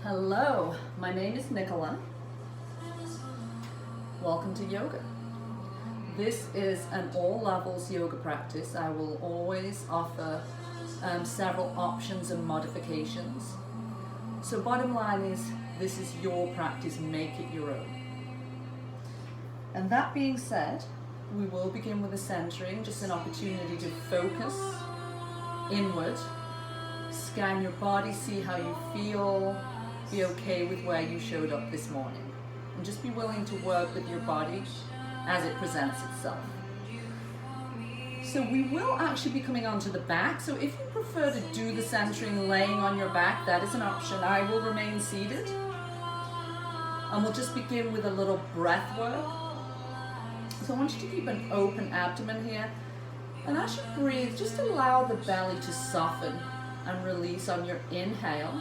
Hello, my name is Nicola. Welcome to yoga. This is an all levels yoga practice. I will always offer several options and modifications. So bottom line is, this is your practice, make it your own. And that being said, we will begin with a centering, just an opportunity to focus inward, scan your body, see how you feel, be okay with where you showed up this morning, and just be willing to work with your body as it presents itself. So we will actually be coming onto the back, so if you prefer to do the centering laying on your back, that is an option. I will remain seated, and we'll just begin with a little breath work. So I want you to keep an open abdomen here, and as you breathe, just allow the belly to soften and release on your inhale.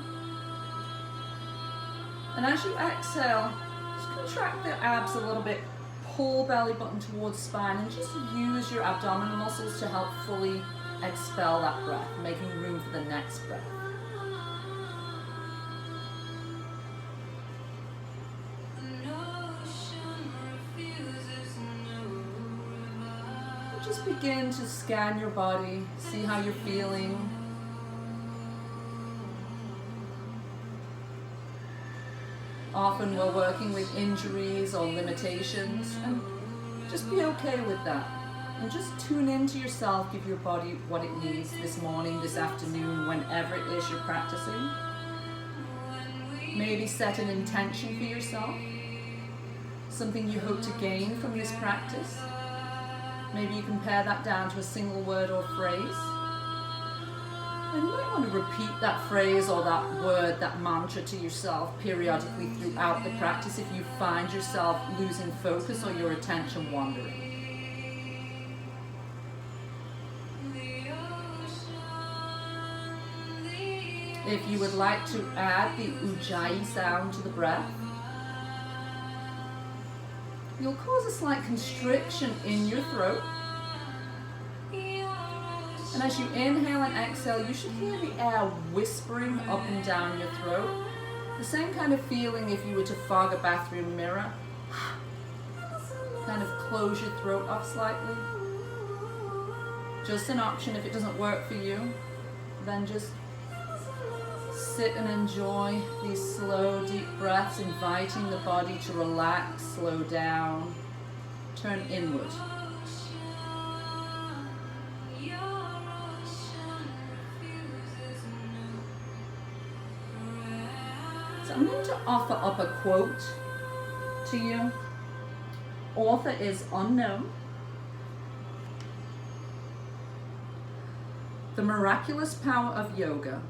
And as you exhale, just contract the abs a little bit, pull belly button towards spine, and just use your abdominal muscles to help fully expel that breath, making room for the next breath. Just begin to scan your body, see how you're feeling. Often we're working with injuries or limitations, and just be okay with that. And just tune into yourself, give your body what it needs this morning, this afternoon, whenever it is you're practicing. Maybe set an intention for yourself, something you hope to gain from this practice. Maybe you can pare that down to a single word or phrase. And you might want to repeat that phrase or that word, that mantra to yourself periodically throughout the practice if you find yourself losing focus or your attention wandering. If you would like to add the ujjayi sound to the breath, you'll cause a slight constriction in your throat. And as you inhale and exhale, you should hear the air whispering up and down your throat. The same kind of feeling if you were to fog a bathroom mirror. Kind of close your throat off slightly. Just an option. If it doesn't work for you, then just sit and enjoy these slow, deep breaths, inviting the body to relax, slow down, turn inward. So I'm going to offer up a quote to you. Author is unknown. The miraculous power of yoga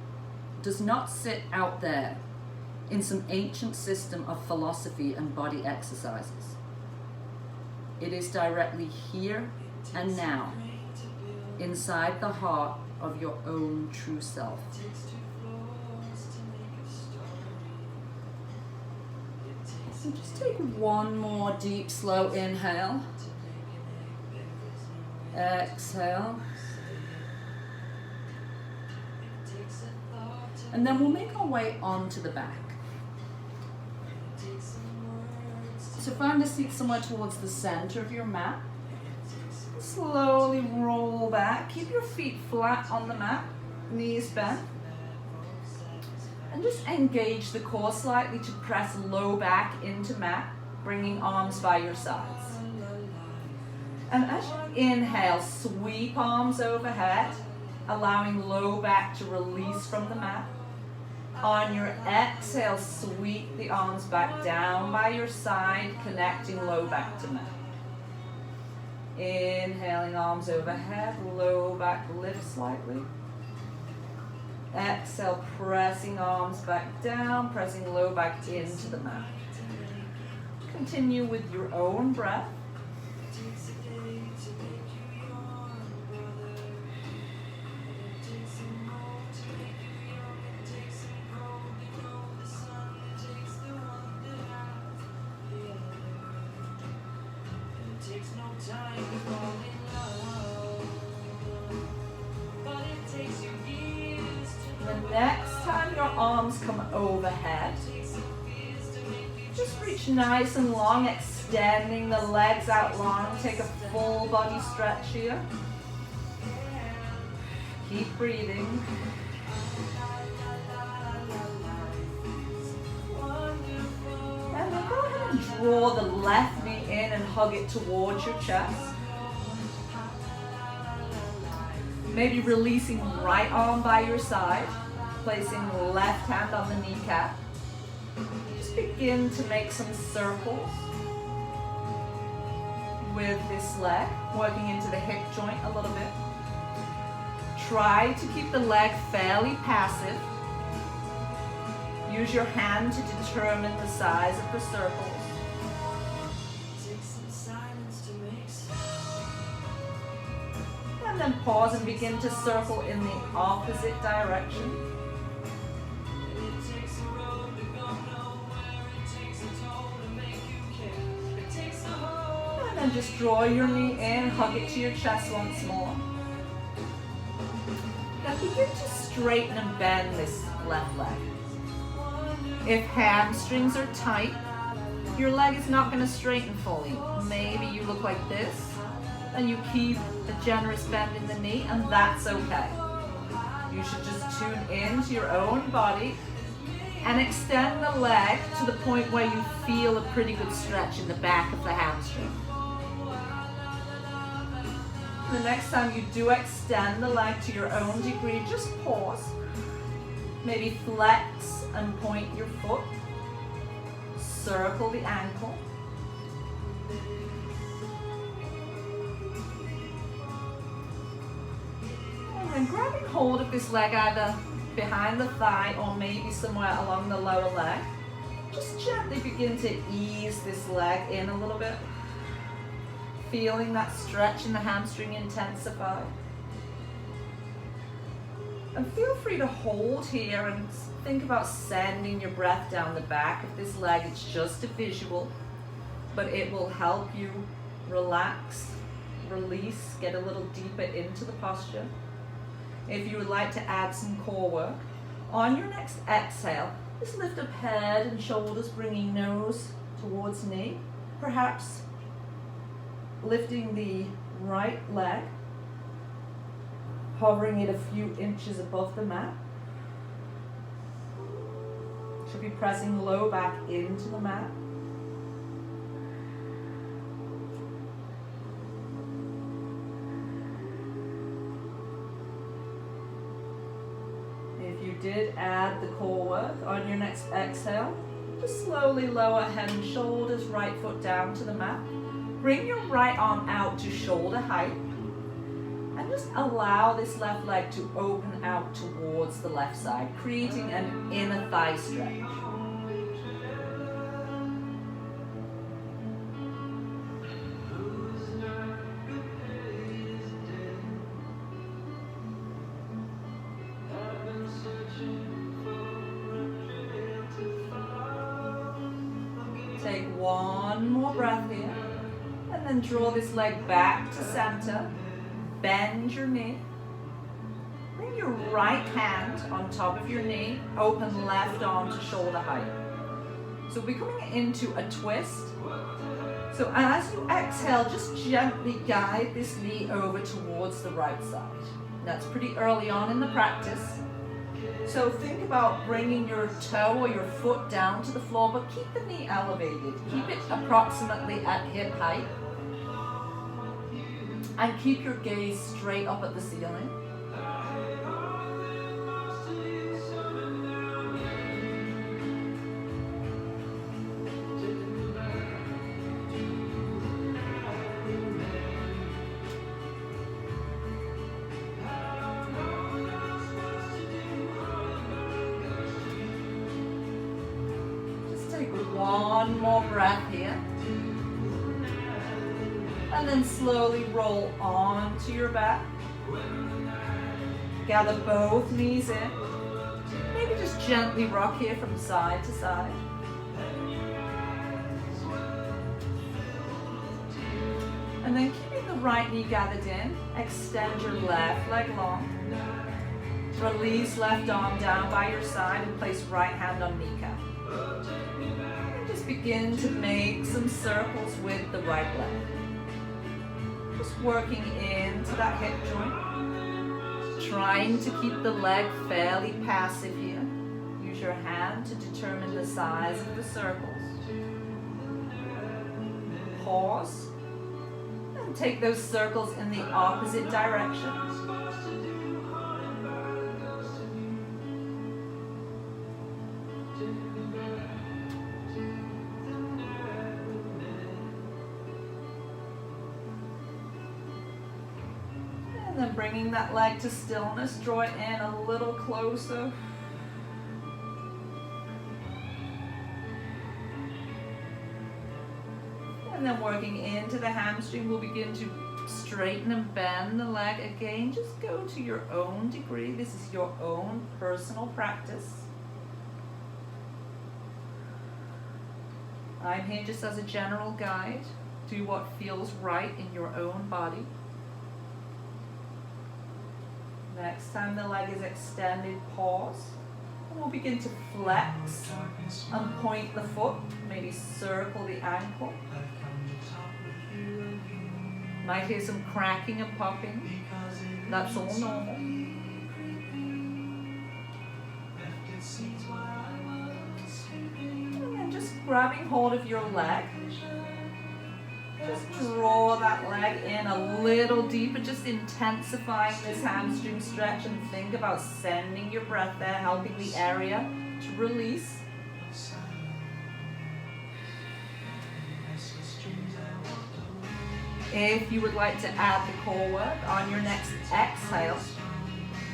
does not sit out there in some ancient system of philosophy and body exercises. It is directly here and now, inside the heart of your own true self. So just take one more deep, slow inhale. Exhale. And then we'll make our way onto the back. So find a seat somewhere towards the center of your mat. Slowly roll back. Keep your feet flat on the mat, knees bent. And just engage the core slightly to press low back into mat, bringing arms by your sides. And as you inhale, sweep arms overhead, allowing low back to release from the mat. On your exhale, sweep the arms back down by your side, connecting low back to mat. Inhaling, arms overhead, low back lift slightly. Exhale, pressing arms back down, pressing low back into the mat. Continue with your own breath. The next time you're arms come overhead. Just reach nice and long, extending the legs out long. Take a full body stretch here. Keep breathing. And then go ahead and draw the left knee in and hug it towards your chest. Maybe releasing right arm by your side, placing left hand on the kneecap. Just begin to make some circles with this leg, working into the hip joint a little bit. Try to keep the leg fairly passive. Use your hand to determine the size of the circles. And then pause and begin to circle in the opposite direction. And then just draw your knee in, hug it to your chest once more. Now begin to straighten and bend this left leg. If hamstrings are tight, your leg is not going to straighten fully. Maybe you look like this, and you keep a generous bend in the knee, and that's okay. You should just tune into your own body and extend the leg to the point where you feel a pretty good stretch in the back of the hamstring. The next time you do extend the leg to your own degree, just pause. Maybe flex and point your foot. Circle the ankle. And then grabbing hold of this leg either behind the thigh or maybe somewhere along the lower leg. Just gently begin to ease this leg in a little bit. Feeling that stretch in the hamstring intensify. And feel free to hold here and think about sending your breath down the back of this leg. It's just a visual, but it will help you relax, release, get a little deeper into the posture. If you would like to add some core work, on your next exhale, just lift up head and shoulders, bringing nose towards knee. Perhaps lifting the right leg, hovering it a few inches above the mat. Should be pressing low back into the mat. If you did add the core work, on your next exhale, just slowly lower head and shoulders, right foot down to the mat. Bring your right arm out to shoulder height. And just allow this left leg to open out towards the left side, creating an inner thigh stretch. Take one more breath here, and then draw this leg back to center. Bend your knee. Bring your right hand on top of your knee. Open left arm to shoulder height. So we're coming into a twist. So as you exhale, just gently guide this knee over towards the right side. That's pretty early on in the practice. So think about bringing your toe or your foot down to the floor, but keep the knee elevated. Keep it approximately at hip height. And keep your gaze straight up at the ceiling. Just take one more breath here. And then slowly roll onto your back. Gather both knees in. Maybe just gently rock here from side to side. And then keeping the right knee gathered in, extend your left leg long. Release left arm down by your side and place right hand on kneecap. And just begin to make some circles with the right leg. Just working into that hip joint. Trying to keep the leg fairly passive here. Use your hand to determine the size of the circles. Pause. And take those circles in the opposite direction. And then bringing that leg to stillness, draw it in a little closer. And then working into the hamstring, we'll begin to straighten and bend the leg again. Just go to your own degree. This is your own personal practice. I'm here just as a general guide. Do what feels right in your own body. Next time the leg is extended, pause. And we'll begin to flex and point the foot. Maybe circle the ankle. Might hear some cracking and popping. That's all normal. And then just grabbing hold of your leg. Just draw that leg in a little deeper, just intensifying this hamstring stretch, and think about sending your breath there, helping the area to release. If you would like to add the core work on your next exhale,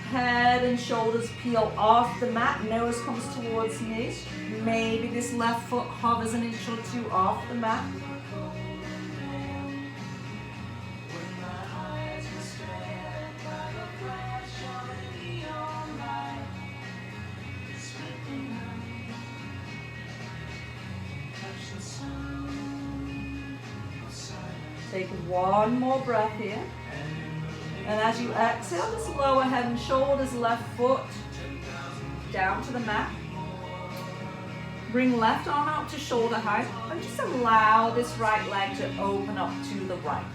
head and shoulders peel off the mat, nose comes towards knee. Maybe this left foot hovers an inch or two off the mat. Take one more breath here. And as you exhale, just lower head and shoulders, left foot down to the mat. Bring left arm out to shoulder height and just allow this right leg to open up to the right.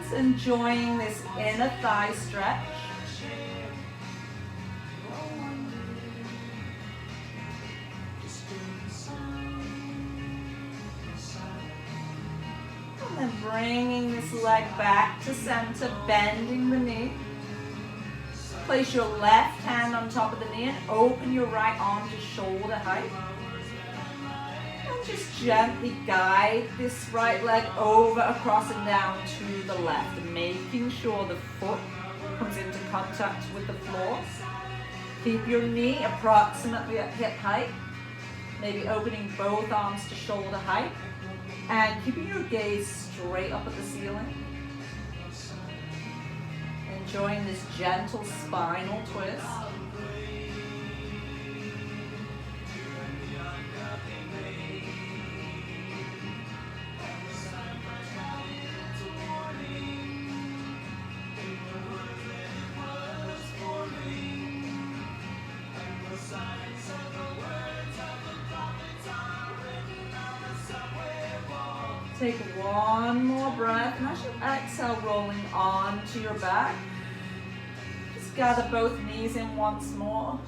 Just enjoying this inner thigh stretch. And bringing this leg back to center, bending the knee. Place your left hand on top of the knee and open your right arm to shoulder height. And just gently guide this right leg over, across and down to the left, making sure the foot comes into contact with the floor. Keep your knee approximately at hip height, maybe opening both arms to shoulder height. And keeping your gaze straight up at the ceiling. Enjoying this gentle spinal twist. Take one more breath, and as you exhale, rolling onto your back, just gather both knees in once more.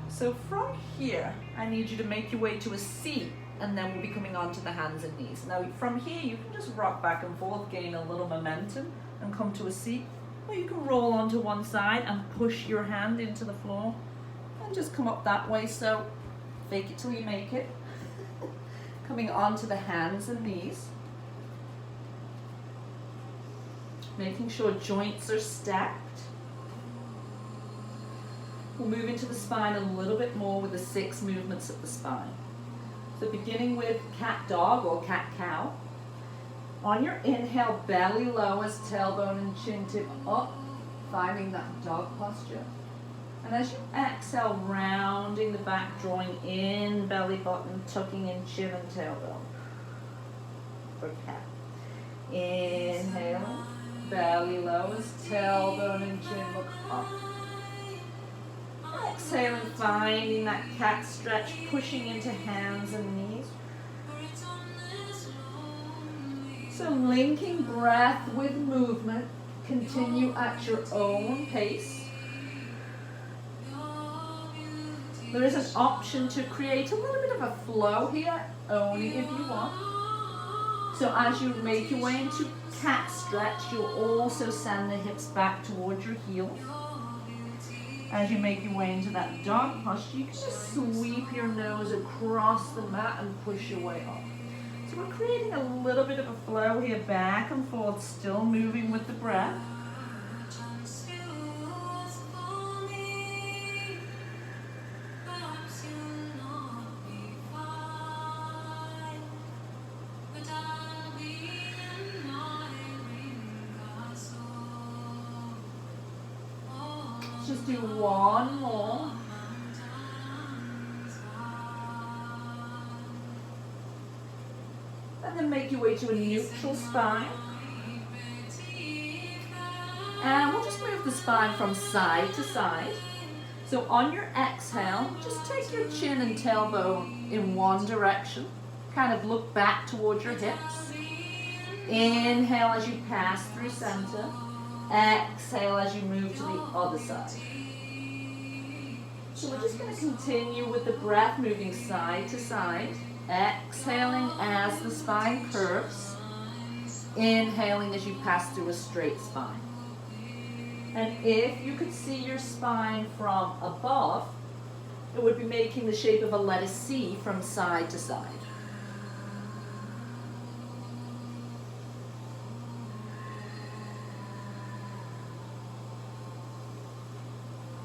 So from here, I need you to make your way to a seat, and then we'll be coming onto the hands and knees. Now from here, you can just rock back and forth, gain a little momentum, and come to a seat. Or you can roll onto one side and push your hand into the floor, and just come up that way. So fake it till you make it. Coming onto the hands and knees. Making sure joints are stacked. We'll move into the spine a little bit more with the 6 movements of the spine. So beginning with cat dog or cat cow. On your inhale, belly lowers, tailbone and chin tip up, finding that dog posture. And as you exhale, rounding the back, drawing in belly button, tucking in chin and tailbone. for cat. Inhale, belly lowers, tailbone and chin look up. Exhaling, finding that cat stretch, pushing into hands and knees. So linking breath with movement, continue at your own pace. There is an option to create a little bit of a flow here, only if you want. So as you make your way into cat stretch, you'll also send the hips back towards your heels. As you make your way into that dog posture, you can just sweep your nose across the mat and push your way up. So we're creating a little bit of a flow here, back and forth, still moving with the breath. Just do one more. And then make your way to a neutral spine. And we'll just move the spine from side to side. So on your exhale, just take your chin and tailbone in one direction. Kind of look back towards your hips. Inhale as you pass through center. Exhale as you move to the other side. So we're just going to continue with the breath, moving side to side. Exhaling as the spine curves. Inhaling as you pass through a straight spine. And if you could see your spine from above, it would be making the shape of a letter C from side to side.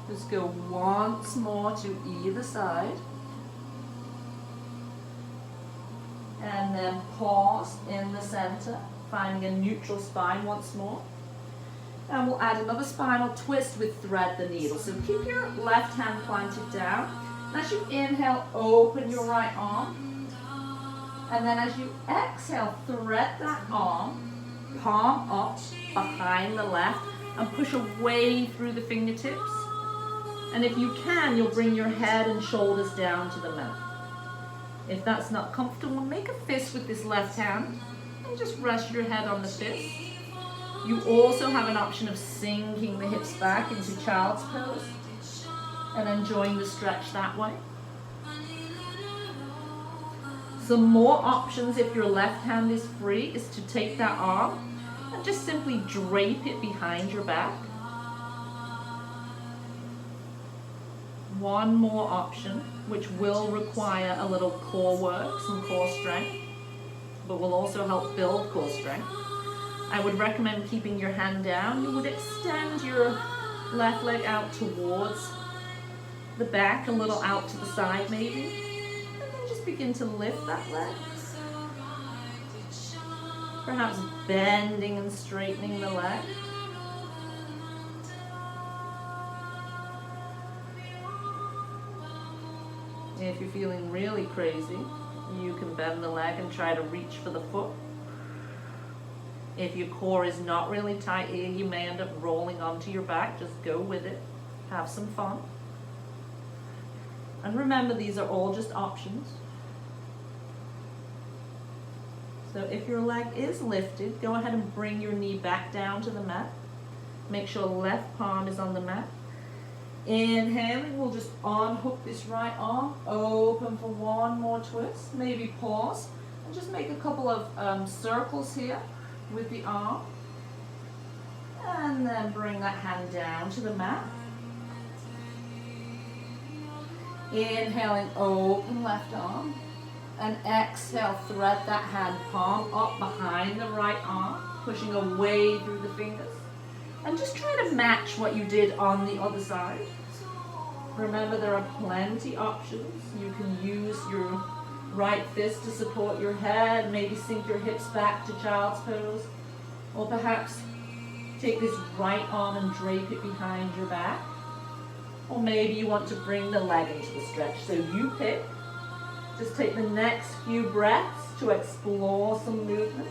Just go once more to either side. And then pause in the center, finding a neutral spine once more. And we'll add another spinal twist with thread the needle. So keep your left hand planted down. And as you inhale, open your right arm. And then as you exhale, thread that arm, palm up behind the left, and push away through the fingertips. And if you can, you'll bring your head and shoulders down to the mat. If that's not comfortable, make a fist with this left hand and just rest your head on the fist. You also have an option of sinking the hips back into child's pose and enjoying the stretch that way. Some more options, if your left hand is free, is to take that arm and just simply drape it behind your back. One more option, which will require a little core work, some core strength, but will also help build core strength. I would recommend keeping your hand down. You would extend your left leg out towards the back, a little out to the side maybe, and then just begin to lift that leg. Perhaps bending and straightening the leg. If you're feeling really crazy, you can bend the leg and try to reach for the foot. If your core is not really tight here, you may end up rolling onto your back. Just go with it. Have some fun. And remember, these are all just options. So if your leg is lifted, go ahead and bring your knee back down to the mat. Make sure left palm is on the mat. Inhaling, we'll just unhook this right arm, open for one more twist, maybe pause, and just make a couple of circles here with the arm. And then bring that hand down to the mat. Inhaling, open left arm. And exhale, thread that hand palm up behind the right arm, pushing away through the fingers. And just try to match what you did on the other side. Remember, there are plenty options. You can use your right fist to support your head, maybe sink your hips back to child's pose, or perhaps take this right arm and drape it behind your back. Or maybe you want to bring the leg into the stretch. So you pick. Just take the next few breaths to explore some movement.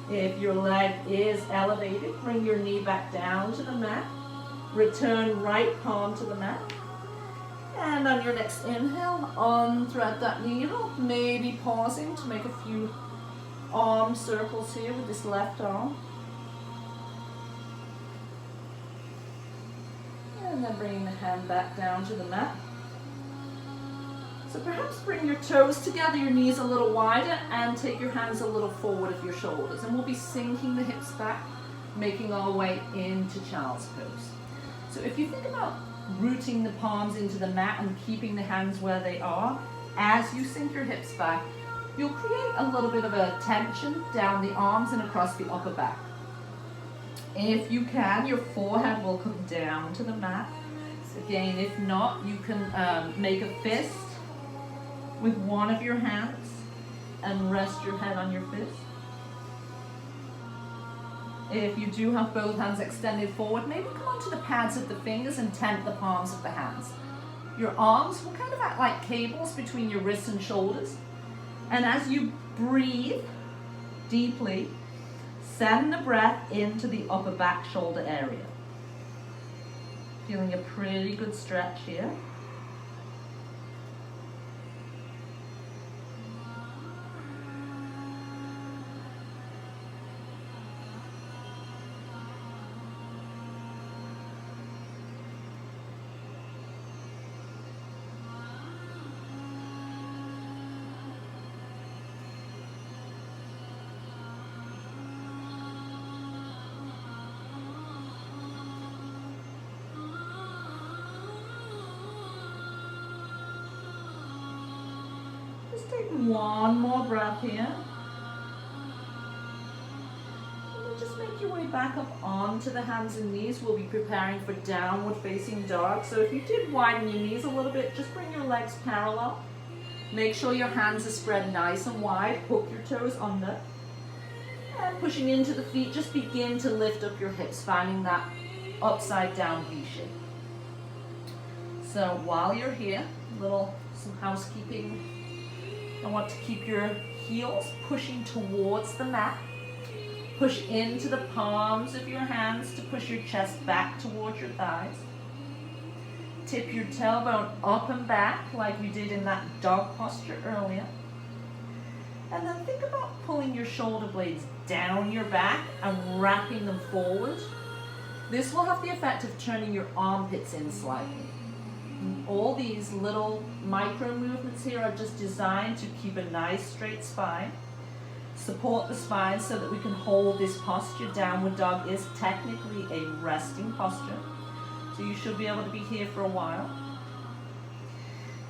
If your leg is elevated, bring your knee back down to the mat. Return right palm to the mat. And on your next inhale, unthread that needle, maybe pausing to make a few arm circles here with this left arm. And then bringing the hand back down to the mat. So perhaps bring your toes together, your knees a little wider, and take your hands a little forward of your shoulders. And we'll be sinking the hips back, making our way into child's pose. So if you think about rooting the palms into the mat and keeping the hands where they are, as you sink your hips back, you'll create a little bit of a tension down the arms and across the upper back. If you can, your forehead will come down to the mat. Again, if not, you can make a fist with one of your hands and rest your head on your fist. If you do have both hands extended forward, maybe come onto the pads of the fingers and tent the palms of the hands. Your arms will kind of act like cables between your wrists and shoulders. And as you breathe deeply, send the breath into the upper back shoulder area. Feeling a pretty good stretch here. Just take one more breath here. And then just make your way back up onto the hands and knees. We'll be preparing for downward facing dog. So if you did widen your knees a little bit, just bring your legs parallel. Make sure your hands are spread nice and wide. Hook your toes under. And pushing into the feet, just begin to lift up your hips, finding that upside down V shape. So while you're here, some housekeeping. I want to keep your heels pushing towards the mat. Push into the palms of your hands to push your chest back towards your thighs. Tip your tailbone up and back like we did in that dog posture earlier. And then think about pulling your shoulder blades down your back and wrapping them forward. This will have the effect of turning your armpits in slightly. All these little micro movements here are just designed to keep a nice straight spine. Support the spine so that we can hold this posture. Downward dog is technically a resting posture, so you should be able to be here for a while.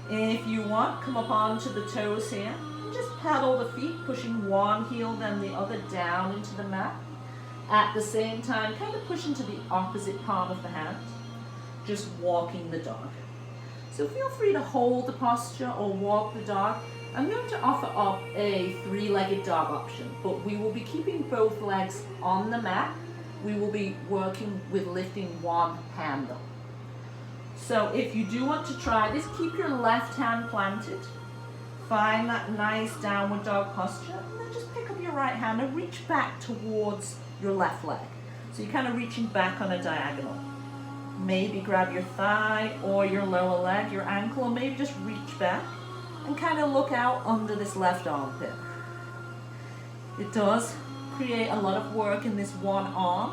If you want, come up onto the toes here and just pedal the feet, pushing one heel then the other down into the mat. At the same time, kind of push into the opposite palm of the hand, just walking the dog. So feel free to hold the posture or walk the dog. I'm going to offer up a three-legged dog option, but we will be keeping both legs on the mat. We will be working with lifting one hand up. So if you do want to try this, keep your left hand planted. Find that nice downward dog posture, and then just pick up your right hand and reach back towards your left leg. So you're kind of reaching back on a diagonal. Maybe grab your thigh or your lower leg, your ankle, or maybe just reach back and kind of look out under this left armpit. It does create a lot of work in this one arm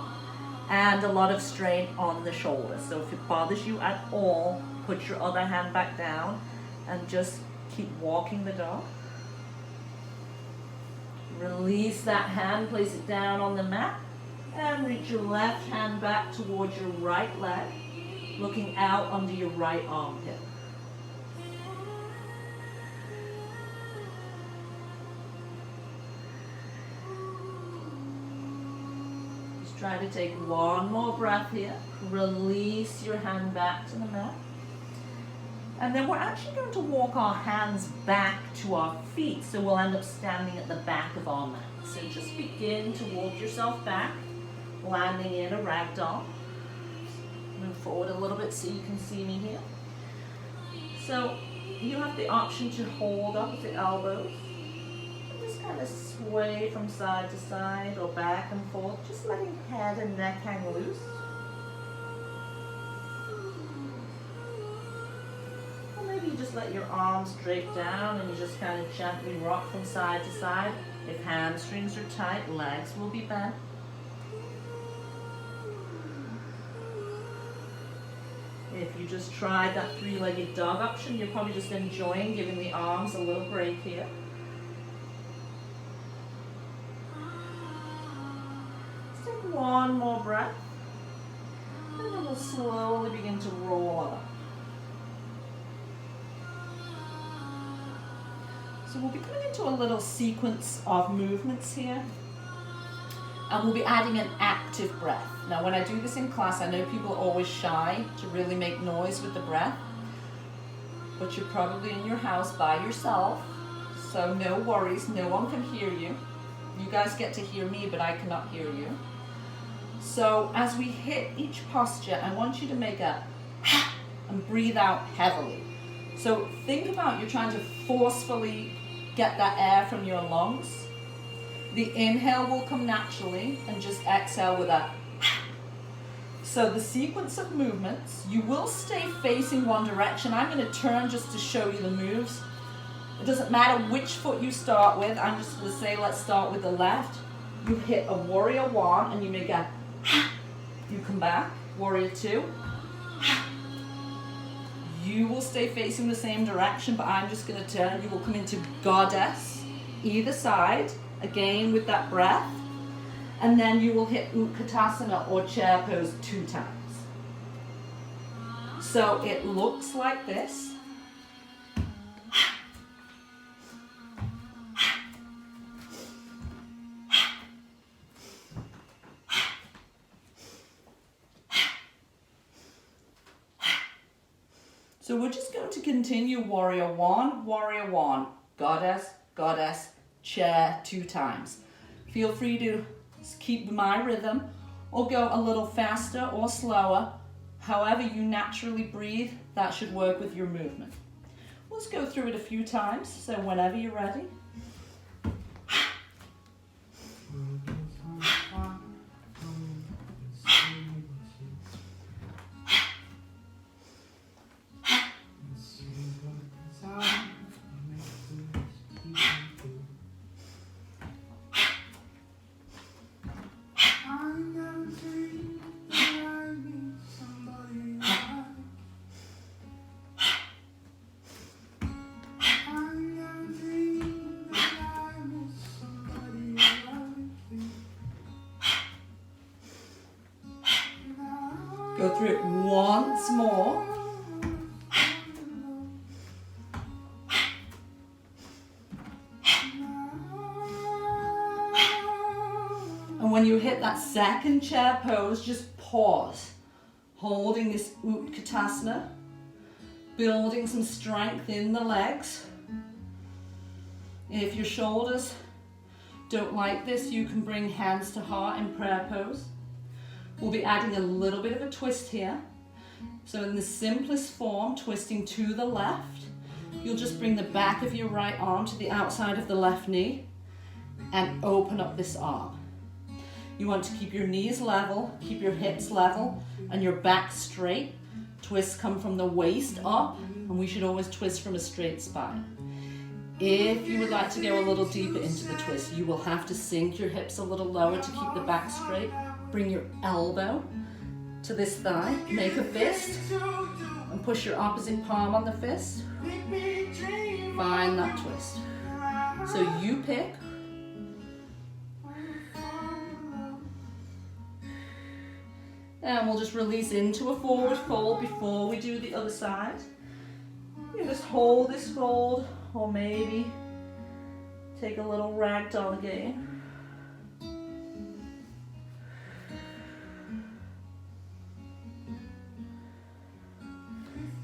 and a lot of strain on the shoulder. So if it bothers you at all, put your other hand back down and just keep walking the dog. Release that hand, place it down on the mat. And reach your left hand back towards your right leg, looking out under your right armpit. Just Try to take one more breath here. Release your hand back to the mat. And then we're actually going to walk our hands back to our feet. So we'll end up standing at the back of our mat. So just begin to walk yourself back, landing in a ragdoll. Move forward a little bit so you can see me here. So you have the option to hold up with the elbows. And just kind of sway from side to side or back and forth, just letting head and neck hang loose. Or maybe you just let your arms drape down and you just kind of gently rock from side to side. If hamstrings are tight, legs will be bent. If you just tried that three-legged dog option, you're probably just enjoying giving the arms a little break here. Let's take one more breath, and then we'll slowly begin to roll up. So we'll be coming into a little sequence of movements here, and we'll be adding an active breath. Now when I do this in class, I know people are always shy to really make noise with the breath, but you're probably in your house by yourself, so no worries, no one can hear you. You guys get to hear me, but I cannot hear you. So as we hit each posture, I want you to make a and breathe out heavily. So think about you're trying to forcefully get that air from your lungs. The inhale will come naturally, and just exhale with a. So the sequence of movements, you will stay facing one direction. I'm going to turn just to show you the moves. It doesn't matter which foot you start with. I'm just going to say, let's start with the left. You hit a warrior one and you make a. You come back, warrior two. You will stay facing the same direction, but I'm just going to turn. You will come into goddess, either side, again with that breath. And then you will hit Utkatasana or chair pose 2 times. So it looks like this. So we're just going to continue warrior one, goddess, goddess, chair 2 times. Feel free to keep my rhythm or go a little faster or slower. However you naturally breathe, that should work with your movement. Let's go through it a few times, so whenever you're ready. Go through it once more. And when you hit that second chair pose, just pause, holding this Utkatasana, building some strength in the legs. If your shoulders don't like this, you can bring hands to heart in prayer pose. We'll be adding a little bit of a twist here. So in the simplest form, twisting to the left, you'll just bring the back of your right arm to the outside of the left knee and open up this arm. You want to keep your knees level, keep your hips level, and your back straight. Twists come from the waist up, and we should always twist from a straight spine. If you would like to go a little deeper into the twist, you will have to sink your hips a little lower to keep the back straight. Bring your elbow to this thigh, make a fist, and push your opposite palm on the fist. Find that twist. So you pick. And we'll just release into a forward fold before we do the other side. You just hold this fold, or maybe take a little ragdoll again.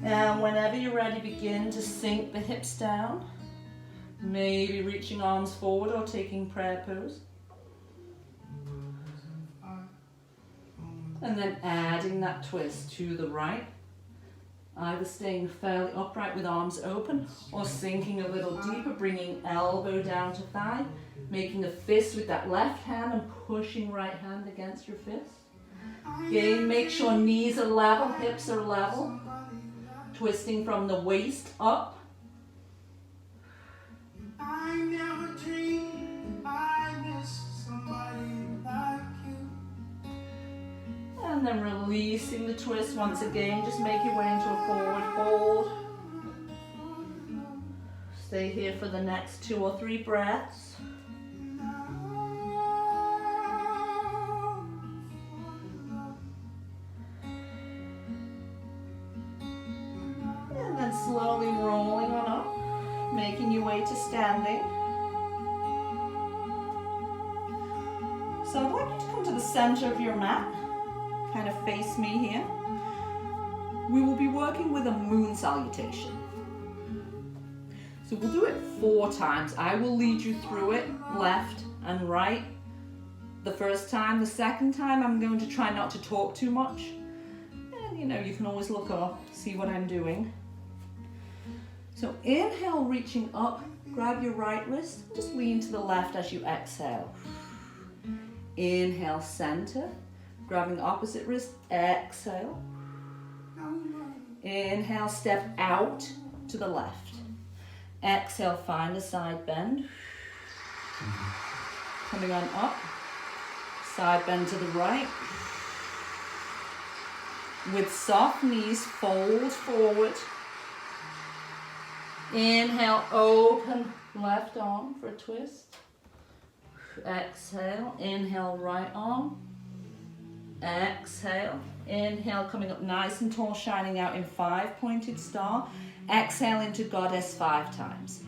And whenever you're ready, begin to sink the hips down. Maybe reaching arms forward or taking prayer pose. And then adding that twist to the right. Either staying fairly upright with arms open or sinking a little deeper, bringing elbow down to thigh, making a fist with that left hand and pushing right hand against your fist. Again, make sure knees are level, hips are level. Twisting from the waist up. I never dreamed I missed somebody like you. And then releasing the twist once again. Just make your way into a forward fold. Stay here for the next 2 or 3 breaths. And then slowly rolling on up, making your way to standing. So I'd like you to come to the center of your mat. Kind of face me here. We will be working with a moon salutation. So we'll do it 4 times. I will lead you through it, left and right. The first time, the second time, I'm going to try not to talk too much. And you know, you can always look up, see what I'm doing. So inhale, reaching up, grab your right wrist, just lean to the left as you exhale. Inhale, center. Grabbing opposite wrist, exhale. Inhale, step out to the left. Exhale, find a side bend. Coming on up. Side bend to the right. With soft knees, fold forward. Inhale, open left arm for a twist. Exhale, inhale, right arm. Exhale, inhale, coming up nice and tall, shining out in 5 pointed star. Exhale into goddess 5 times.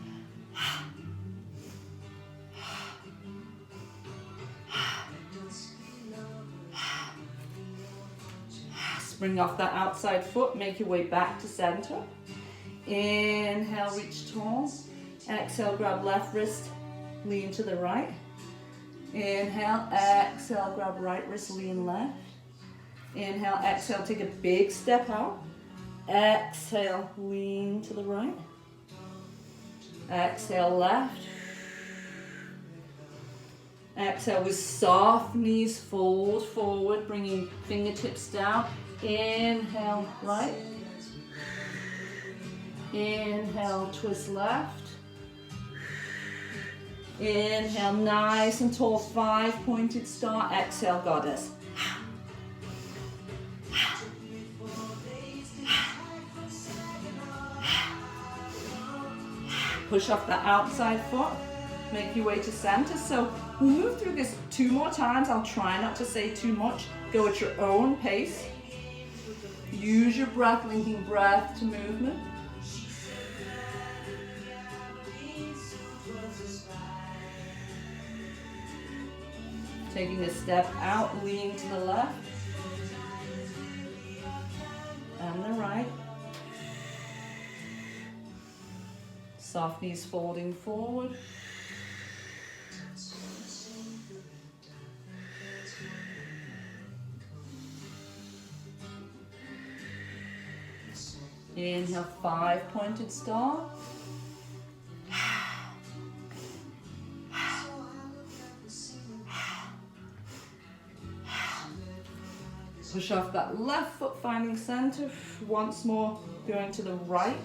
Spring off that outside foot, make your way back to center. Inhale, reach tall. Exhale, grab left wrist, lean to the right. Inhale, exhale, grab right wrist, lean left. Inhale, exhale, take a big step out. Exhale, lean to the right. Exhale, left. Exhale with soft knees, fold forward, bringing fingertips down. Inhale, right. Inhale, twist left. Inhale, nice and tall, 5 pointed star. Exhale, goddess. Push off the outside foot. Make your way to center. So we'll move through this 2 more times. I'll try not to say too much. Go at your own pace. Use your breath, linking breath to movement. Taking a step out, lean to the left and the right. Soft knees folding forward. Inhale, 5 pointed star. Push off that left foot, finding center. Once more, going to the right.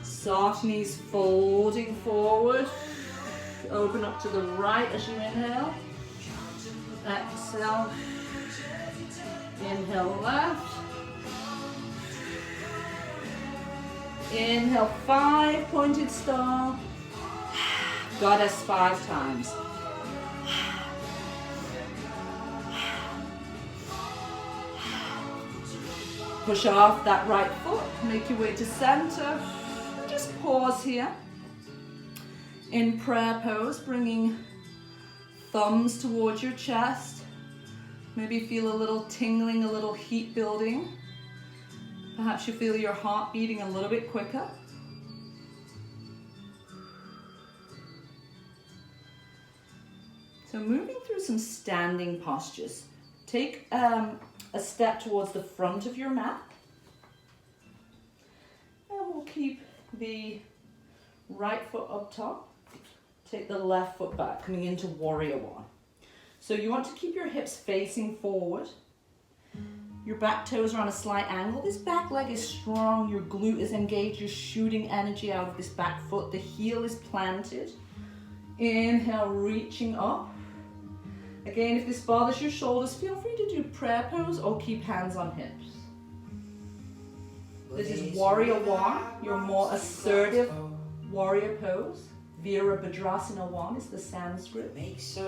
Soft knees folding forward. Open up to the right as you inhale. Exhale. Inhale left. Inhale, 5 pointed star. Goddess 5 times. Push off that right foot, make your way to center. Just pause here. In prayer pose, bringing thumbs towards your chest. Maybe feel a little tingling, a little heat building. Perhaps you feel your heart beating a little bit quicker. So moving through some standing postures. Take a step towards the front of your mat. And we'll keep the right foot up top. Take the left foot back, coming into warrior one. So you want to keep your hips facing forward. Your back toes are on a slight angle. This back leg is strong. Your glute is engaged. You're shooting energy out of this back foot. The heel is planted. Inhale, reaching up. Again, if this bothers your shoulders, feel free to do prayer pose or keep hands on hips. This is warrior one, your more assertive warrior pose. Virabhadrasana 1 is the Sanskrit. So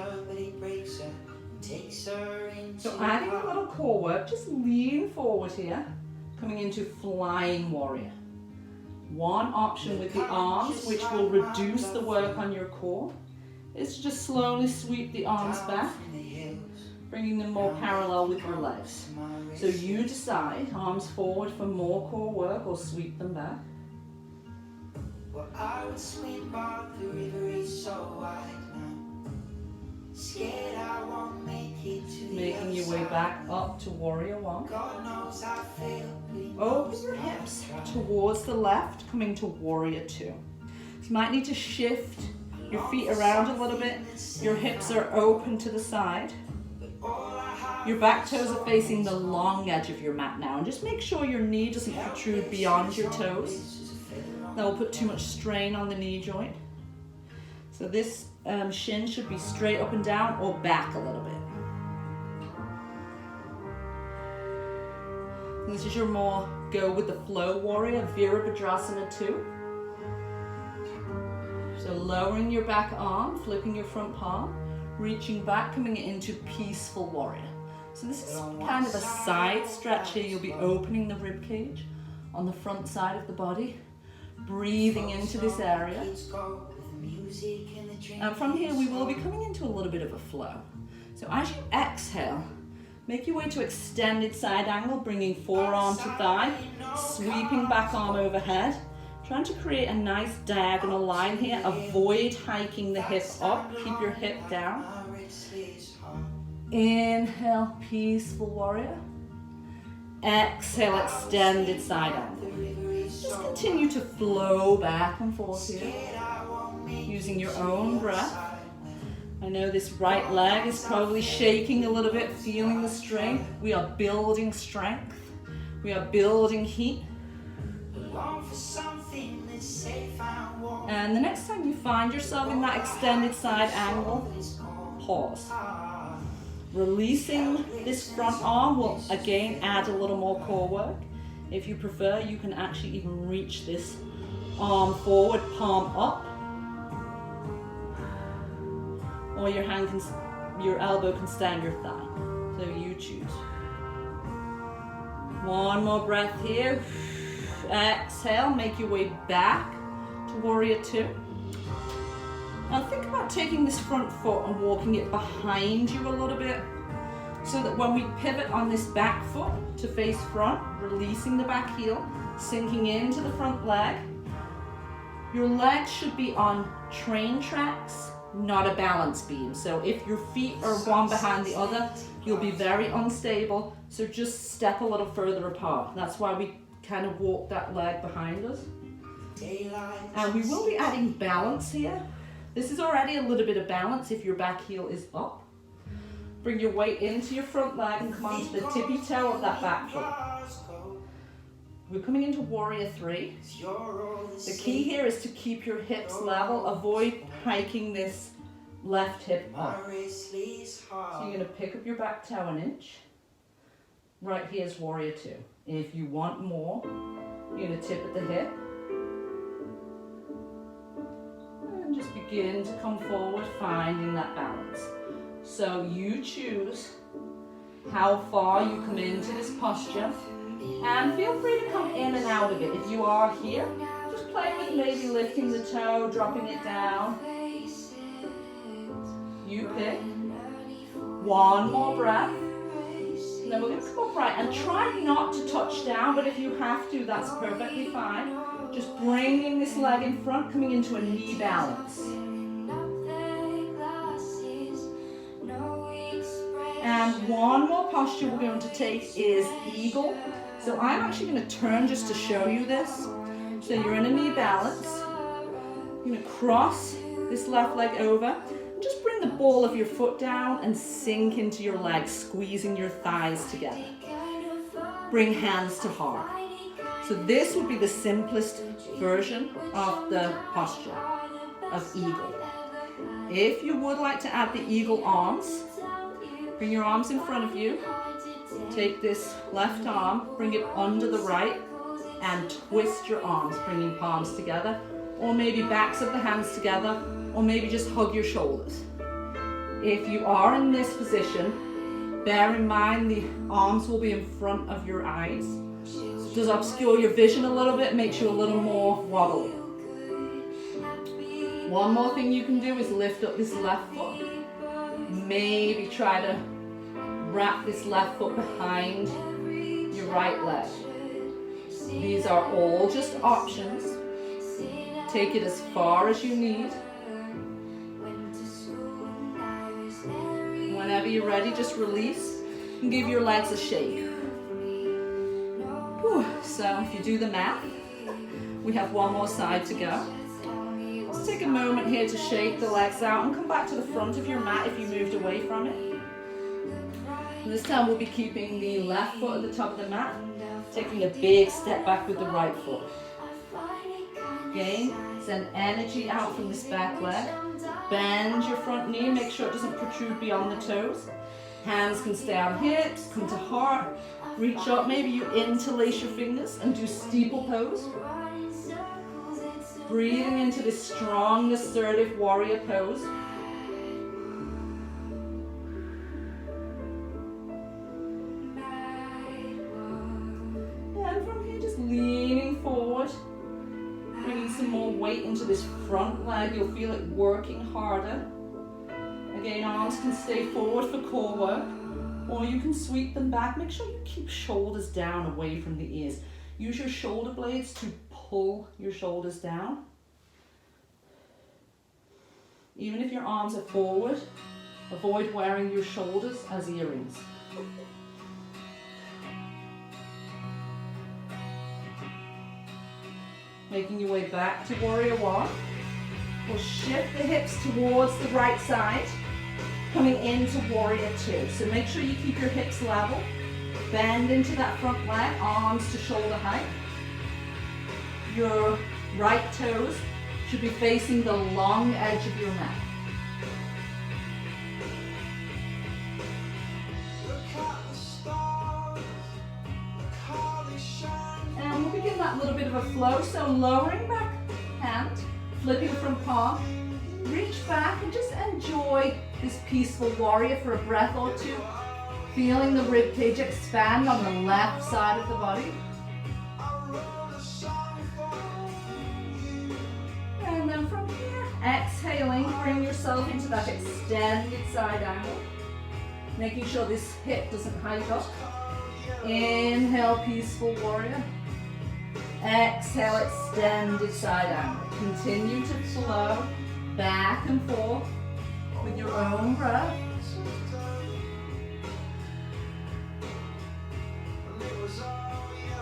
adding a little core work, just lean forward here, coming into flying warrior. One option with the arms, which will reduce the work on your core, is to just slowly sweep the arms back, bringing them more parallel with your legs. So you decide, arms forward for more core work or sweep them back. Well, I would swim, but the river is so wide now. Scared I won't make it to the Making your way back up to warrior one. God knows I failed. Open your hips towards the left, coming to warrior two. You might need to shift your feet around a little bit. Your hips are open to the side. Your back toes are facing the long edge of your mat now. And just make sure your knee doesn't protrude beyond your toes. That will put too much strain on the knee joint. So this shin should be straight up and down or back a little bit. This is your more go with the flow warrior, Virabhadrasana 2. So lowering your back arm, flipping your front palm, reaching back, coming into peaceful warrior. So this is kind of a side stretch here. You'll be opening the rib cage on the front side of the body. Breathing into this area. And from here we will be coming into a little bit of a flow. So as you exhale, make your way to extended side angle, bringing forearm to thigh, sweeping back arm overhead, trying to create a nice diagonal line here. Avoid hiking the hip up, keep your hip down. Inhale, peaceful warrior. Exhale, extended side angle. Just continue to flow back and forth here, using your own breath. I know this right leg is probably shaking a little bit, feeling the strain. We are building strength. We are building heat. And the next time you find yourself in that extended side angle, pause. Releasing this front arm will again add a little more core work. If you prefer, you can actually even reach this arm forward, palm up. Or your elbow can stand your thigh. So you choose. One more breath here. Exhale, make your way back to warrior two. Now think about taking this front foot and walking it behind you a little bit, so that when we pivot on this back foot to face front, releasing the back heel, sinking into the front leg, your legs should be on train tracks, not a balance beam. So if your feet are one behind the other, you'll be very unstable. So just step a little further apart. That's why we kind of walk that leg behind us. And we will be adding balance here. This is already a little bit of balance if your back heel is up. Bring your weight into your front leg and come onto the tippy toe of that back foot. We're coming into warrior three. The key here is to keep your hips level. Avoid hiking this left hip up. So you're going to pick up your back toe an inch. Right here's warrior two. If you want more, you're going to tip at the hip. And just begin to come forward, finding that balance. So you choose how far you come into this posture. And feel free to come in and out of it. If you are here, just play with maybe lifting the toe, dropping it down. You pick. One more breath. And then we're going to come upright and try not to touch down, but if you have to, that's perfectly fine. Just bringing this leg in front, coming into a knee balance. And one more posture we're going to take is eagle. So I'm actually going to turn just to show you this. So you're in a knee balance. You're going to cross this left leg over. Just bring the ball of your foot down and sink into your legs, squeezing your thighs together. Bring hands to heart. So this would be the simplest version of the posture of eagle. If you would like to add the eagle arms, bring your arms in front of you. Take this left arm, bring it under the right, and twist your arms, bringing palms together, or maybe backs of the hands together, or maybe just hug your shoulders. If you are in this position, bear in mind the arms will be in front of your eyes. So it does obscure your vision a little bit, makes you a little more wobbly. One more thing you can do is lift up this left foot. Maybe try to wrap this left foot behind your right leg. These are all just options. Take it as far as you need. Whenever you're ready, just release and give your legs a shake. Whew. So if you do the math, we have one more side to go. Let's take a moment here to shake the legs out and come back to the front of your mat if you moved away from it. And this time we'll be keeping the left foot at the top of the mat, taking a big step back with the right foot. Again, send energy out from this back leg. Bend your front knee, make sure it doesn't protrude beyond the toes. Hands can stay on hips, come to heart. Reach up, maybe you interlace your fingers and do steeple pose. Breathing into this strong, assertive warrior pose. And from here, just leaning forward. Bringing some more weight into this front leg, you'll feel it working harder. Again, arms can stay forward for core work, or you can sweep them back. Make sure you keep shoulders down away from the ears. Use your shoulder blades to pull your shoulders down. Even if your arms are forward, avoid wearing your shoulders as earrings. Making your way back to warrior one. We'll shift the hips towards the right side, coming into warrior two. So make sure you keep your hips level. Bend into that front leg, arms to shoulder height. Your right toes should be facing the long edge of your mat. And we'll begin that little bit of a flow. So lowering back hand, flipping front palm, reach back and just enjoy this peaceful warrior for a breath or two. Feeling the rib cage expand on the left side of the body. And then from here, exhaling, bring yourself into that extended side angle. Making sure this hip doesn't hike up. Inhale, peaceful warrior. Exhale, extended side angle. Continue to flow back and forth with your own breath.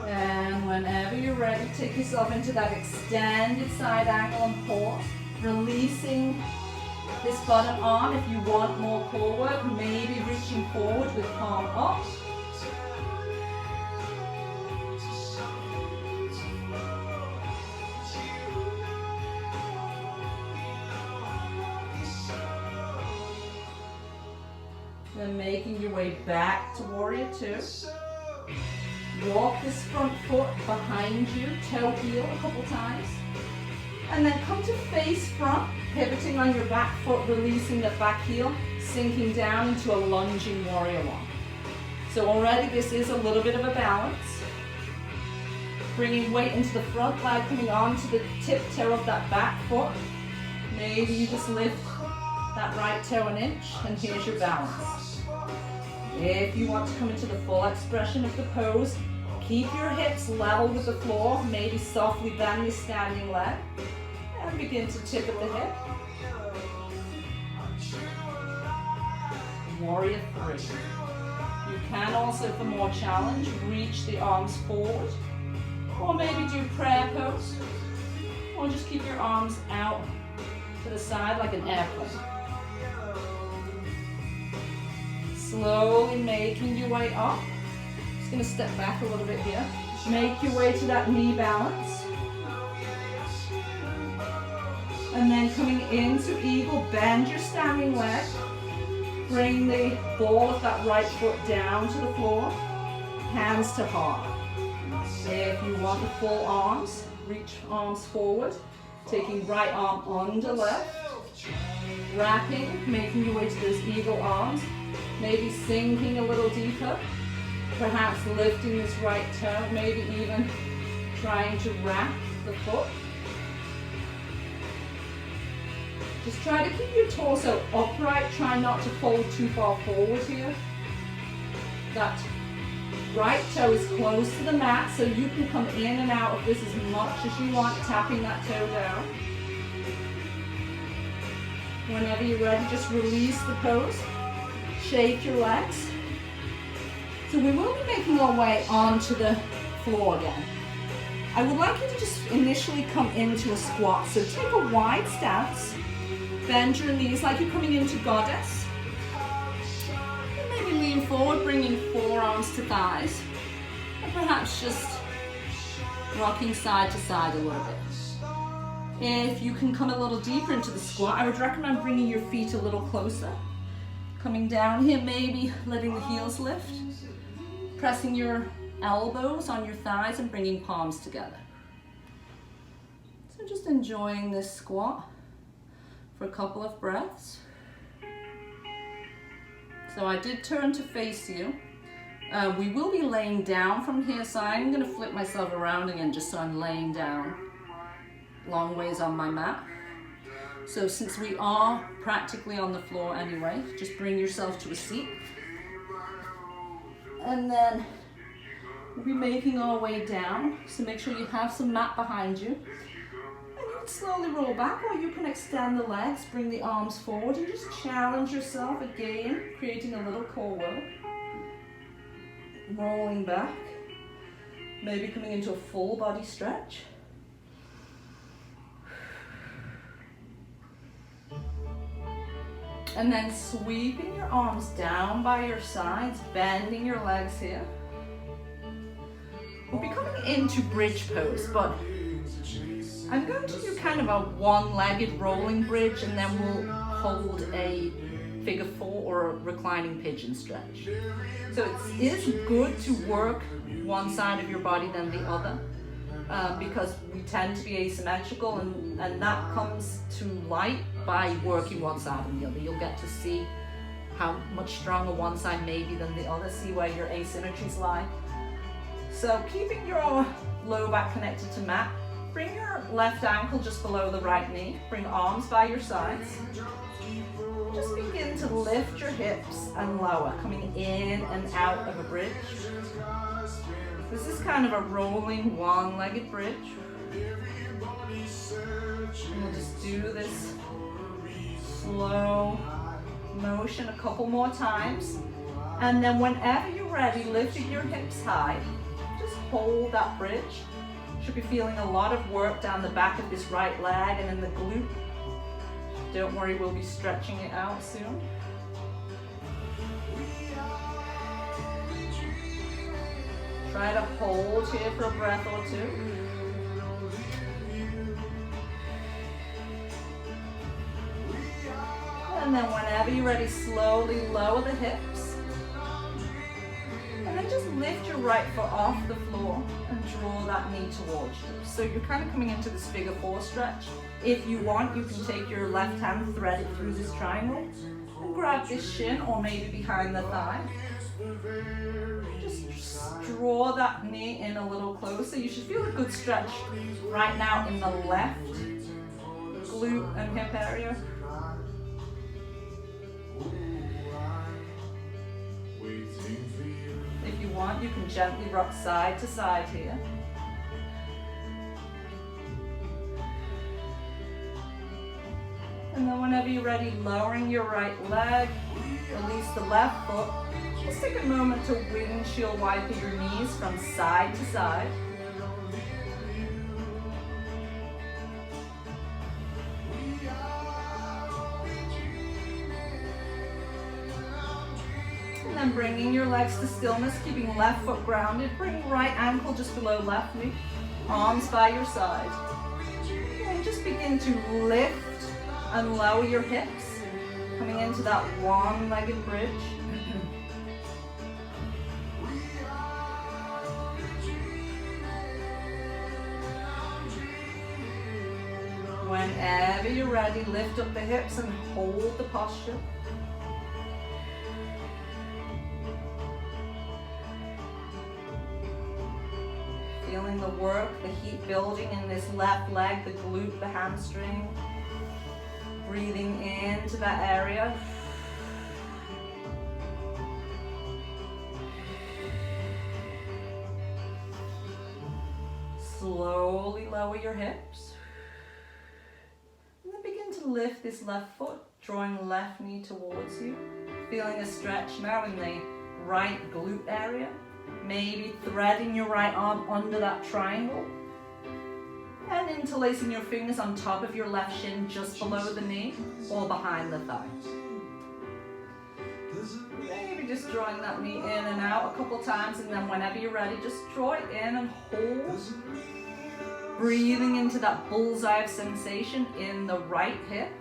And whenever you're ready, take yourself into that extended side angle and pause. Releasing this bottom arm if you want more core work, maybe reaching forward with palm up. Then making your way back to warrior two. Walk this front foot behind you, toe heel a couple times. And then come to face front, pivoting on your back foot, releasing the back heel, sinking down into a lunging warrior one. So already this is a little bit of a balance. Bringing weight into the front leg, coming onto the tip toe of that back foot. Maybe you just lift that right toe an inch, and here's your balance. If you want to come into the full expression of the pose, keep your hips level with the floor, maybe softly bend your standing leg, and begin to tip at the hip. Warrior 3. You can also, for more challenge, reach the arms forward, or maybe do prayer pose, or just keep your arms out to the side like an airplane. Slowly making your way up. Just going to step back a little bit here. Make your way to that knee balance. And then coming into eagle, bend your standing leg. Bring the ball of that right foot down to the floor. Hands to heart. If you want the full arms, reach arms forward. Taking right arm under left. Wrapping, making your way to those eagle arms. Maybe sinking a little deeper. Perhaps lifting this right toe. Maybe even trying to wrap the foot. Just try to keep your torso upright. Try not to fold too far forward here. That right toe is close to the mat, so you can come in and out of this as much as you want, tapping that toe down. Whenever you're ready, just release the pose. Shake your legs. So we will be making our way onto the floor again. I would like you to just initially come into a squat. So take a wide stance. Bend your knees like you're coming into goddess. And maybe lean forward, bringing forearms to thighs. And perhaps just rocking side to side a little bit. If you can come a little deeper into the squat, I would recommend bringing your feet a little closer. Coming down here, maybe letting the heels lift. Pressing your elbows on your thighs and bringing palms together. So just enjoying this squat for a couple of breaths. So I did turn to face you. We will be laying down from here, so I'm going to flip myself around again just so I'm laying down long ways on my mat. So since we are practically on the floor anyway, just bring yourself to a seat. And then we'll be making our way down, so make sure you have some mat behind you. And you can slowly roll back, or you can extend the legs, bring the arms forward, and just challenge yourself again, creating a little core work. Rolling back, maybe coming into a full body stretch. And then sweeping your arms down by your sides, bending your legs here. We'll be coming into bridge pose, but I'm going to do kind of a one-legged rolling bridge, and then we'll hold a figure 4 or a reclining pigeon stretch. So it is good to work one side of your body than the other, because we tend to be asymmetrical, and that comes to light by working one side and the other. You'll get to see how much stronger one side may be than the other, see where your asymmetries lie. So keeping your low back connected to mat, bring your left ankle just below the right knee, bring arms by your sides. Just begin to lift your hips and lower, coming in and out of a bridge. This is kind of a rolling one-legged bridge. And we'll just do this slow motion a couple more times. And then whenever you're ready, lifting your hips high, just hold that bridge. Should be feeling a lot of work down the back of this right leg and in the glute. Don't worry, we'll be stretching it out soon. Try to hold here for a breath or two. And then whenever you're ready, slowly lower the hips. And then just lift your right foot off the floor and draw that knee towards you. So you're kind of coming into this figure 4 stretch. If you want, you can take your left hand, thread it through this triangle, and grab this shin or maybe behind the thigh. Just draw that that knee in a little closer. You should feel a good stretch right now in the left glute and hip area. If you want, you can gently rock side to side here. And then whenever you're ready, lowering your right leg, release the left foot. Just take a moment to windshield wiper your knees from side to side. And then bringing your legs to stillness, keeping left foot grounded. Bring right ankle just below left knee. Arms by your side. And just begin to lift and lower your hips, coming into that one-legged bridge. Whenever you're ready, lift up the hips and hold the posture. Feeling the work, the heat building in this left leg, the glute, the hamstring. Breathing into that area. Slowly lower your hips. And then begin to lift this left foot, drawing left knee towards you. Feeling a stretch now in the right glute area. Maybe threading your right arm under that triangle. And interlacing your fingers on top of your left shin just below the knee or behind the thigh. Maybe just drawing that knee in and out a couple times, and then whenever you're ready, just draw it in and hold. Breathing into that bullseye of sensation in the right hip.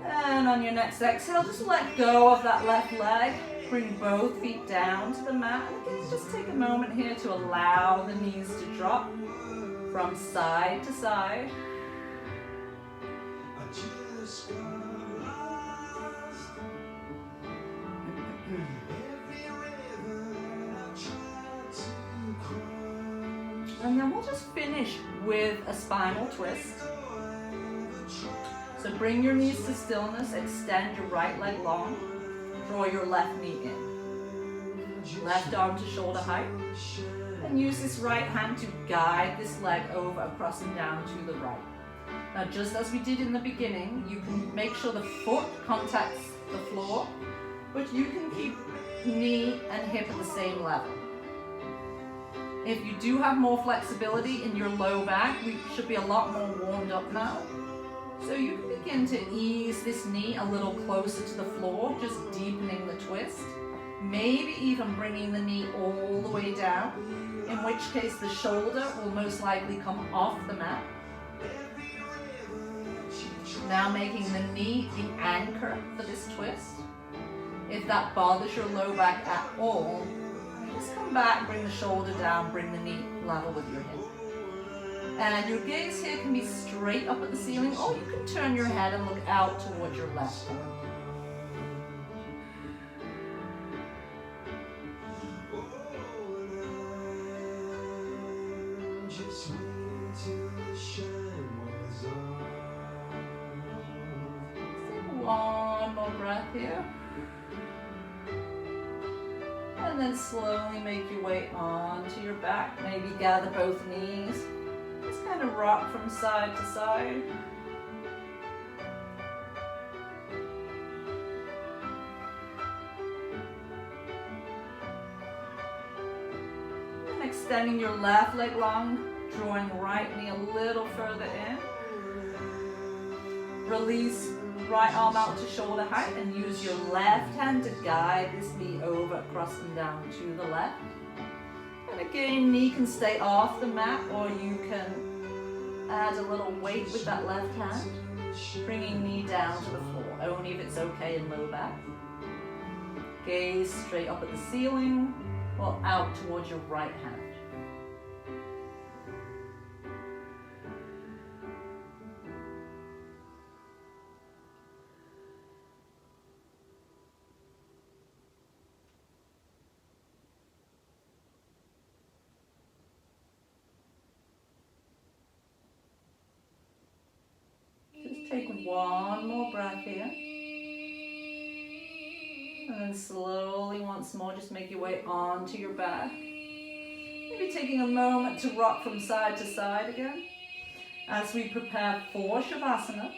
And on your next exhale, just let go of that left leg. Bring both feet down to the mat. And again, just take a moment here to allow the knees to drop from side to side. And then we'll just finish with a spinal twist. So bring your knees to stillness, extend your right leg long, draw your left knee in. Left arm to shoulder height, and use this right hand to guide this leg over, across and down to the right. Now just as we did in the beginning, you can make sure the foot contacts the floor, but you can keep knee and hip at the same level. If you do have more flexibility in your low back, we should be a lot more warmed up now. So you can begin to ease this knee a little closer to the floor, just deepening the twist. Maybe even bringing the knee all the way down, in which case the shoulder will most likely come off the mat. Now making the knee the anchor for this twist. If that bothers your low back at all, just come back, bring the shoulder down, bring the knee level with your hip. And your gaze here can be straight up at the ceiling, or you can turn your head and look out towards your left arm. One more breath here. And then slowly make your way onto your back. Maybe gather both knees. Just kind of rock from side to side. And extending your left leg long, drawing right knee a little further in. Release right arm out to shoulder height and use your left hand to guide this knee over, across and down to the left. And again, knee can stay off the mat, or you can add a little weight with that left hand, bringing knee down to the floor, only if it's okay in low back. Gaze straight up at the ceiling. or out towards your right hand. Just take one more breath here. And then slowly, once more, just make your way onto your back. Maybe taking a moment to rock from side to side again. As we prepare for Shavasana,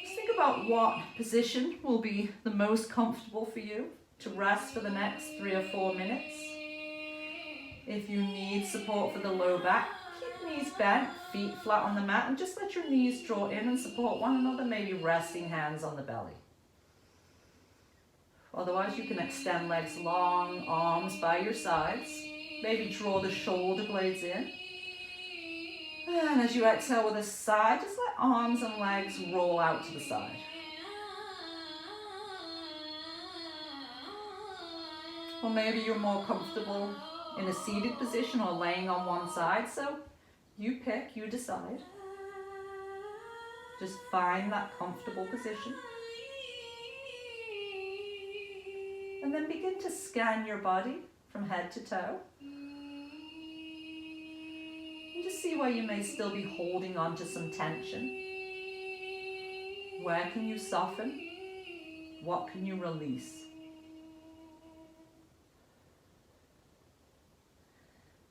just think about what position will be the most comfortable for you to rest for the next 3 or 4 minutes. If you need support for the low back, keep knees bent, feet flat on the mat, and just let your knees draw in and support one another, maybe resting hands on the belly. Otherwise, you can extend legs long, arms by your sides. Maybe draw the shoulder blades in. And as you exhale with a sigh, just let arms and legs roll out to the side. Or maybe you're more comfortable in a seated position or laying on one side, so you pick, you decide. Just find that comfortable position. And then begin to scan your body from head to toe. And just see where you may still be holding on to some tension. Where can you soften? What can you release?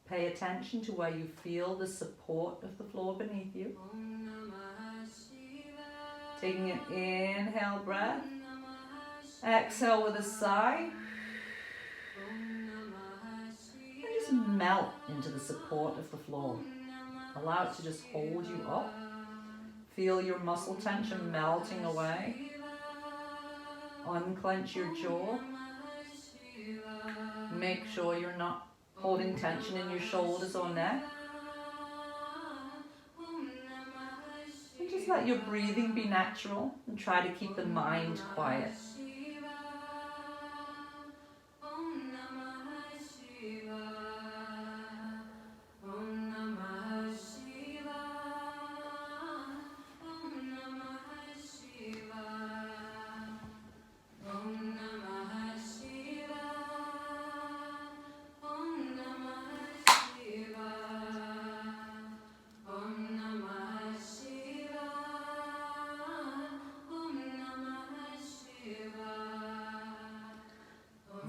Pay attention to where you feel the support of the floor beneath you. Taking an inhale breath. Exhale with a sigh. And just melt into the support of the floor. Allow it to just hold you up. Feel your muscle tension melting away. Unclench your jaw. Make sure you're not holding tension in your shoulders or neck. And just let your breathing be natural and try to keep the mind quiet.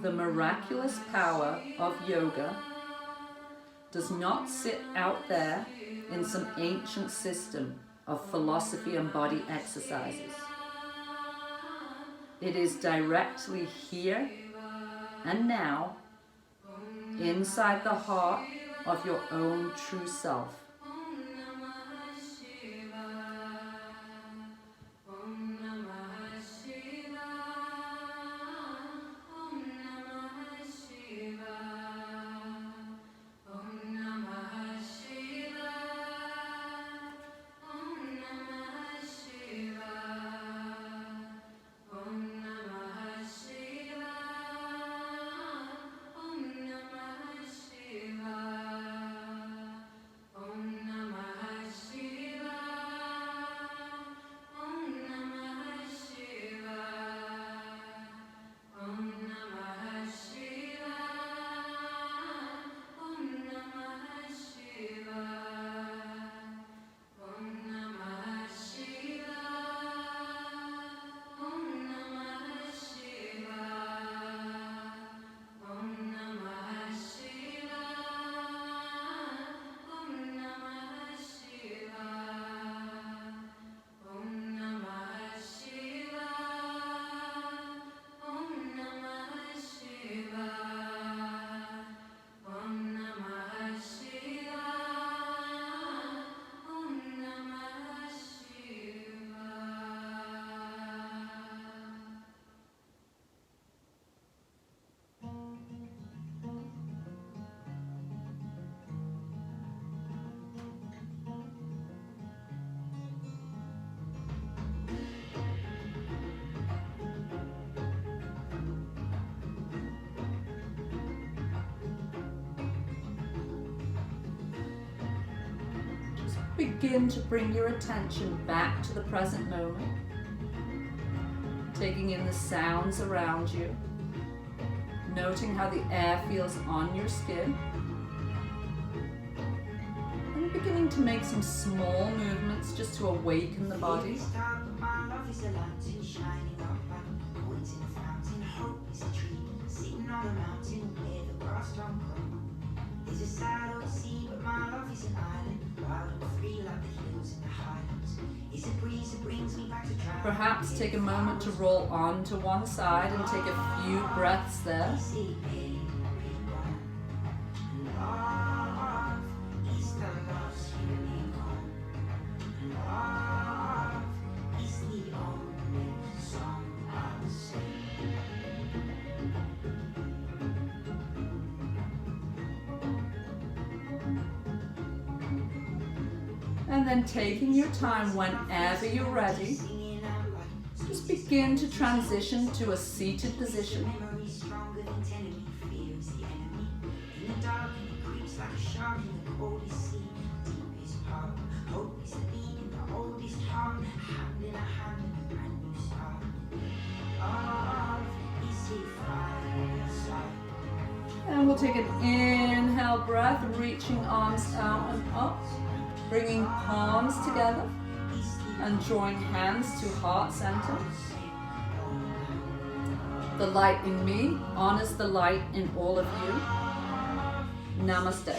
The miraculous power of yoga does not sit out there in some ancient system of philosophy and body exercises. It is directly here and now, inside the heart of your own true self. begin to bring your attention back to the present moment, taking in the sounds around you, noting how the air feels on your skin, and beginning to make some small movements just to awaken the body. Perhaps take a moment to roll on to one side and take a few breaths there. And then taking your time whenever you're ready, just begin to transition to a seated position. And we'll take an inhale breath, reaching arms out and up, bringing palms together and drawing hands to heart center. The light in me honors the light in all of you. Namaste.